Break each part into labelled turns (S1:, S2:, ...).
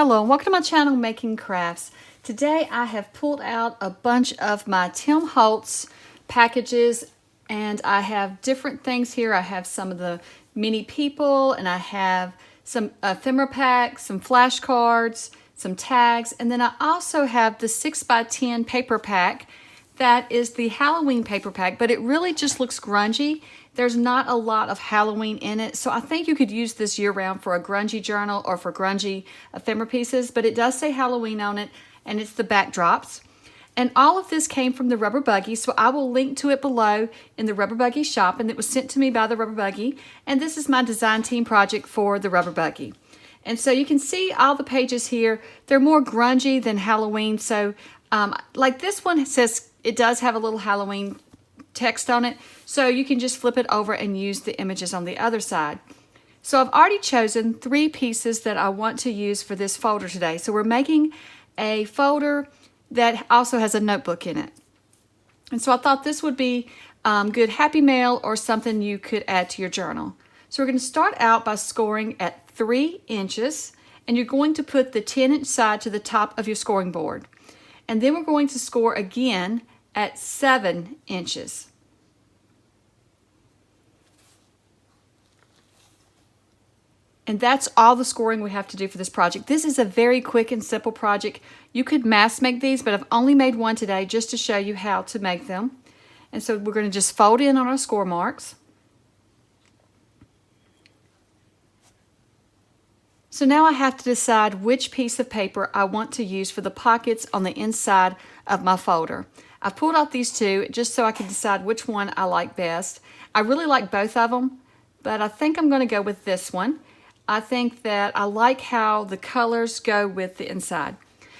S1: Hello and welcome to my channel, Making Crafts. Today I have pulled out a bunch of my Tim Holtz packages, and I have different things here. I have some of the mini people, and I have some ephemera packs, some flashcards, some tags, and then I also have the 6x10 paper pack. That is the Halloween paper pack, but it really just looks grungy. There's not a lot of Halloween in it, so I think you could use this year-round for a grungy journal or for grungy ephemera pieces, but it does say Halloween on it, and it's the backdrops. And all of this came from the Rubber Buggy, so I will link to it below in the Rubber Buggy shop, and it was sent to me by the Rubber Buggy, and this is my design team project for the Rubber Buggy. And so you can see all the pages here. They're more grungy than Halloween, so like this one says it does have a little Halloween text on it, so you can just flip it over and use the images on the other side. So I've already chosen 3 pieces that I want to use for this folder today. So we're making a folder that also has a notebook in it. And so I thought this would be good Happy Mail or something you could add to your journal. So we're going to start out by scoring at 3 inches, and you're going to put the 10-inch side to the top of your scoring board. And then we're going to score again at 7 inches. And that's all the scoring we have to do for this project. This is a very quick and simple project. You could mass make these, but I've only made one today just to show you how to make them. And so we're going to just fold in on our score marks. So now I have to decide which piece of paper I want to use for the pockets on the inside of my folder. I've pulled out these 2 just so I can decide which one I like best. I really like both of them, but I think I'm going to go with this one. I think that I like how the colors go with the inside.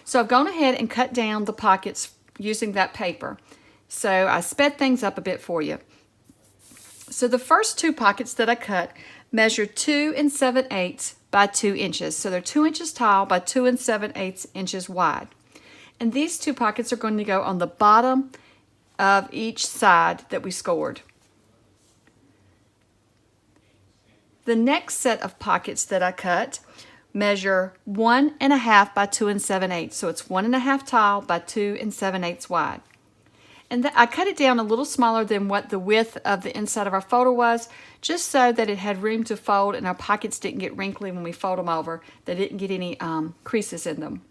S1: So I've gone ahead and cut down the pockets using that paper. So I sped things up a bit for you. So the first 2 pockets that I cut measure 2 7/8 by 2 inches. So they're 2 inches tall by 2 7/8 inches wide. And these 2 pockets are going to go on the bottom of each side that we scored. The next set of pockets that I cut measure 1 1/2 by 2 7/8. So it's 1 1/2 tall by 2 7/8 wide. And I cut it down a little smaller than what the width of the inside of our folder was, just so that it had room to fold and our pockets didn't get wrinkly when we fold them over. They didn't get any creases in them.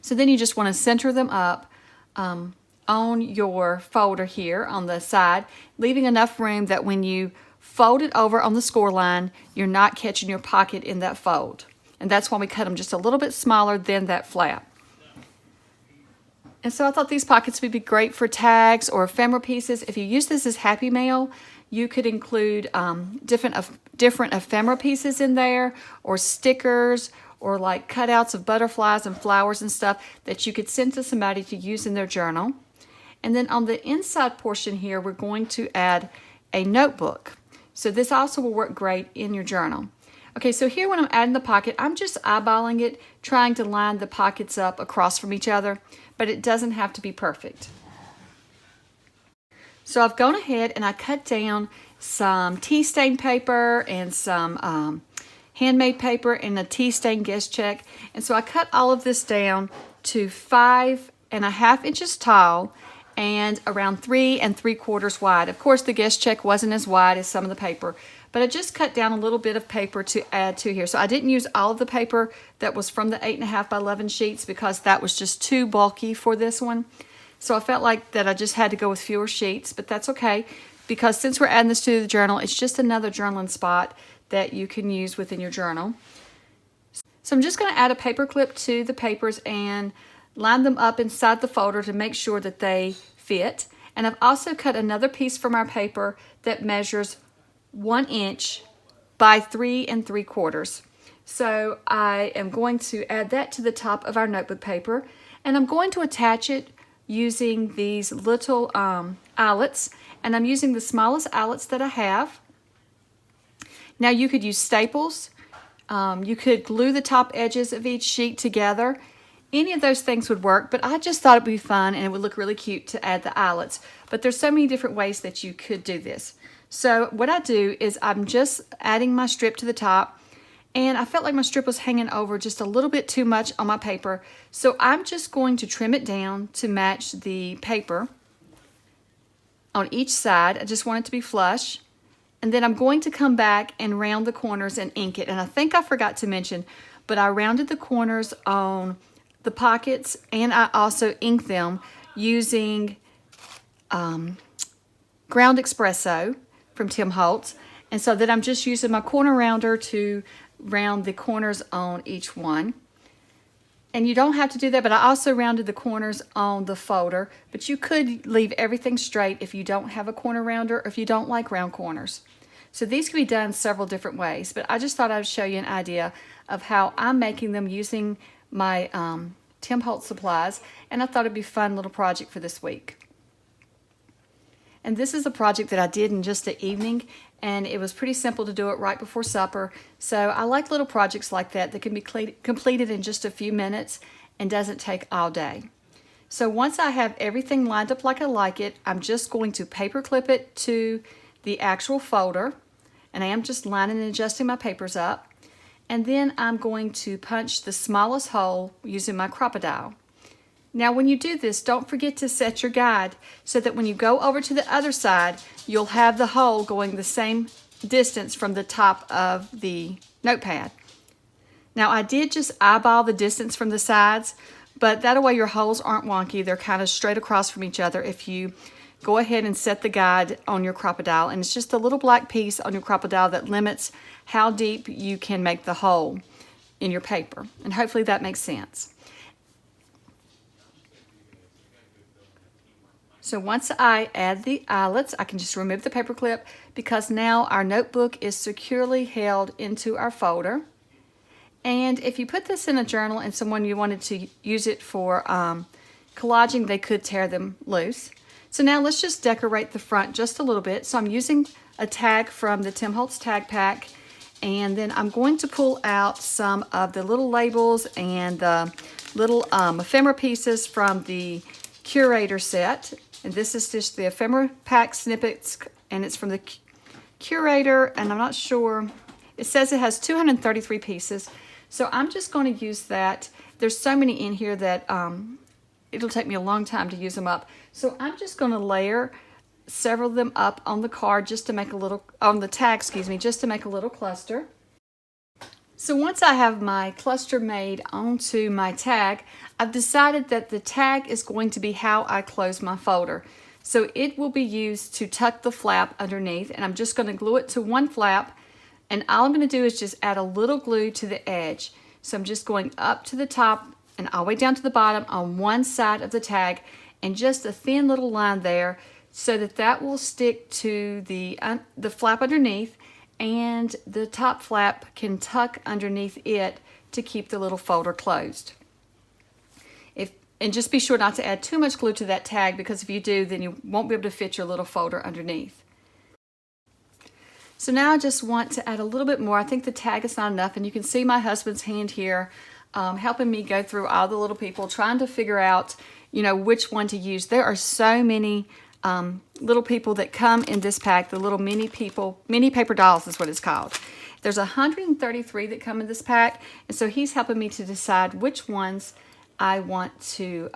S1: So then you just want to center them up on your folder here on the side, leaving enough room that when you fold it over on the score line, you're not catching your pocket in that fold. And that's why we cut them just a little bit smaller than that flap. And so I thought these pockets would be great for tags or ephemera pieces. If you use this as Happy Mail, you could include different ephemera pieces in there, or stickers, or like cutouts of butterflies and flowers and stuff that you could send to somebody to use in their journal. And then on the inside portion here, we're going to add a notebook. So this also will work great in your journal. Okay, so here when I'm adding the pocket, I'm just eyeballing it, trying to line the pockets up across from each other, but it doesn't have to be perfect. So I've gone ahead and I cut down some tea stain paper and some handmade paper and a tea stain guest check. And so I cut all of this down to 5 1/2 inches tall and around 3 3/4 wide. Of course, the guest check wasn't as wide as some of the paper, but I just cut down a little bit of paper to add to here. So I didn't use all of the paper that was from the 8 1/2 by 11 sheets because that was just too bulky for this one. So I felt like that I just had to go with fewer sheets, but that's okay, because since we're adding this to the journal, it's just another journaling spot that you can use within your journal. So I'm just going to add a paper clip to the papers and line them up inside the folder to make sure that they fit. And I've also cut another piece from our paper that measures 1 inch by 3 3/4. So I am going to add that to the top of our notebook paper, and I'm going to attach it using these little eyelets, and I'm using the smallest eyelets that I have. Now you could use staples, you could glue the top edges of each sheet together. Any of those things would work, but I just thought it'd be fun and it would look really cute to add the eyelets. But there's so many different ways that you could do this. So what I do is I'm just adding my strip to the top, and I felt like my strip was hanging over just a little bit too much on my paper. So I'm just going to trim it down to match the paper on each side. I just want it to be flush. And then I'm going to come back and round the corners and ink it. And I think I forgot to mention, but I rounded the corners on the pockets, and I also inked them using Ground Espresso from Tim Holtz. And so that I'm just using my corner rounder to round the corners on each one. And you don't have to do that, but I also rounded the corners on the folder. But you could leave everything straight if you don't have a corner rounder or if you don't like round corners. So these can be done several different ways, but I just thought I would show you an idea of how I'm making them using my Tim Holtz supplies, and I thought it'd be a fun little project for this week. And this is a project that I did in just the evening, and it was pretty simple to do it right before supper. So I like little projects like that that can be completed in just a few minutes and doesn't take all day. So once I have everything lined up like I like it, I'm just going to paper clip it to the actual folder, and I am just lining and adjusting my papers up. And then I'm going to punch the smallest hole using my Crop-A-Dile. Now when you do this, don't forget to set your guide so that when you go over to the other side, you'll have the hole going the same distance from the top of the notepad. Now I did just eyeball the distance from the sides, but that way your holes aren't wonky. They're kind of straight across from each other if you go ahead and set the guide on your Crop-A-Dile. And it's just a little black piece on your Crop-A-Dile that limits how deep you can make the hole in your paper. And hopefully that makes sense. So once I add the eyelets, I can just remove the paper clip because now our notebook is securely held into our folder. And if you put this in a journal and someone you wanted to use it for collaging, they could tear them loose. So now let's just decorate the front just a little bit. So I'm using a tag from the Tim Holtz tag pack, and then I'm going to pull out some of the little labels and the little ephemera pieces from the Curator set. And this is just the ephemera pack snippets, and it's from the Curator, and I'm not sure. It says it has 233 pieces. So I'm just going to use that. There's so many in here that it'll take me a long time to use them up. So I'm just going to layer several of them up on the card just to make a little, on the tag, excuse me, just to make a little cluster. So once I have my cluster made onto my tag, I've decided that the tag is going to be how I close my folder. So it will be used to tuck the flap underneath, and I'm just going to glue it to one flap, and all I'm going to do is just add a little glue to the edge. So I'm just going up to the top and all the way down to the bottom on one side of the tag, and just a thin little line there so that that will stick to the flap underneath, and the top flap can tuck underneath it to keep the little folder closed. And just be sure not to add too much glue to that tag, because if you do, then you won't be able to fit your little folder underneath. So now I just want to add a little bit more. I think the tag is not enough, and you can see my husband's hand here helping me go through all the little people, trying to figure out, you know, which one to use. There are so many little people that come in this pack, the little mini paper dolls is what it's called. There's 133 that come in this pack, and so he's helping me to decide which ones I want to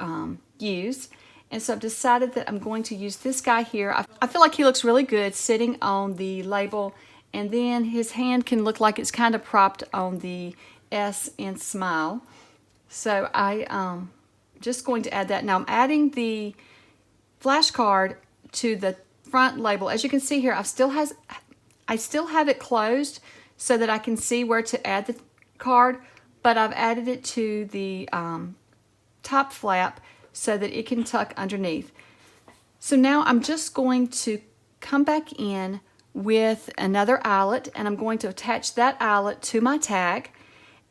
S1: use. And so I've decided that I'm going to use this guy here. I feel like he looks really good sitting on the label, and then his hand can look like it's kind of propped on the S in smile. So I'm just going to add that. Now I'm adding the flashcard to the front label. As you can see here, I still have it closed so that I can see where to add the card, but I've added it to the top flap so that it can tuck underneath. So now I'm just going to come back in with another eyelet, and I'm going to attach that eyelet to my tag.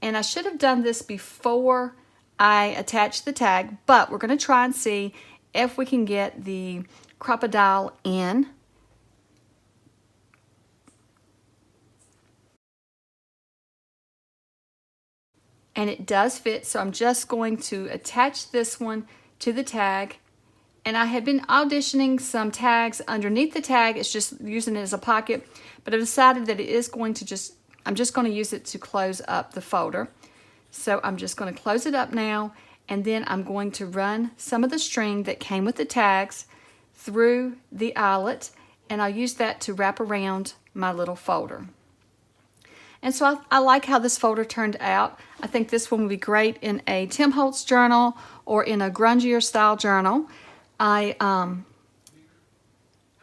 S1: And I should have done this before I attached the tag, but we're going to try and see if we can get the Crop-A-Dile in. And it does fit, so I'm just going to attach this one to the tag. And I had been auditioning some tags underneath the tag. It's just using it as a pocket, but I decided that it is going to just I'm just going to use it to close up the folder. So I'm just going to close it up now, and then I'm going to run some of the string that came with the tags through the eyelet, and I'll use that to wrap around my little folder. And so I like how this folder turned out. I think this one would be great in a Tim Holtz journal or in a grungier style journal. And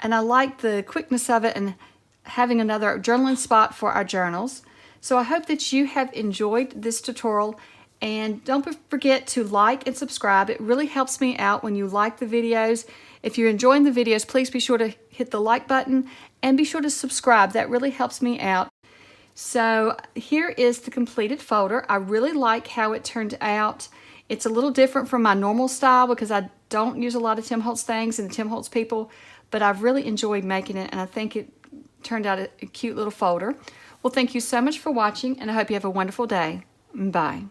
S1: I like the quickness of it and having another journaling spot for our journals. So I hope that you have enjoyed this tutorial, and don't forget to like and subscribe. It really helps me out when you like the videos. If you're enjoying the videos, please be sure to hit the like button and be sure to subscribe. That really helps me out. So here is the completed folder. I really like how it turned out. It's a little different from my normal style because I don't use a lot of Tim Holtz things and the Tim Holtz people, but I've really enjoyed making it, and I think it turned out a cute little folder. Well, thank you so much for watching, and I hope you have a wonderful day. Bye.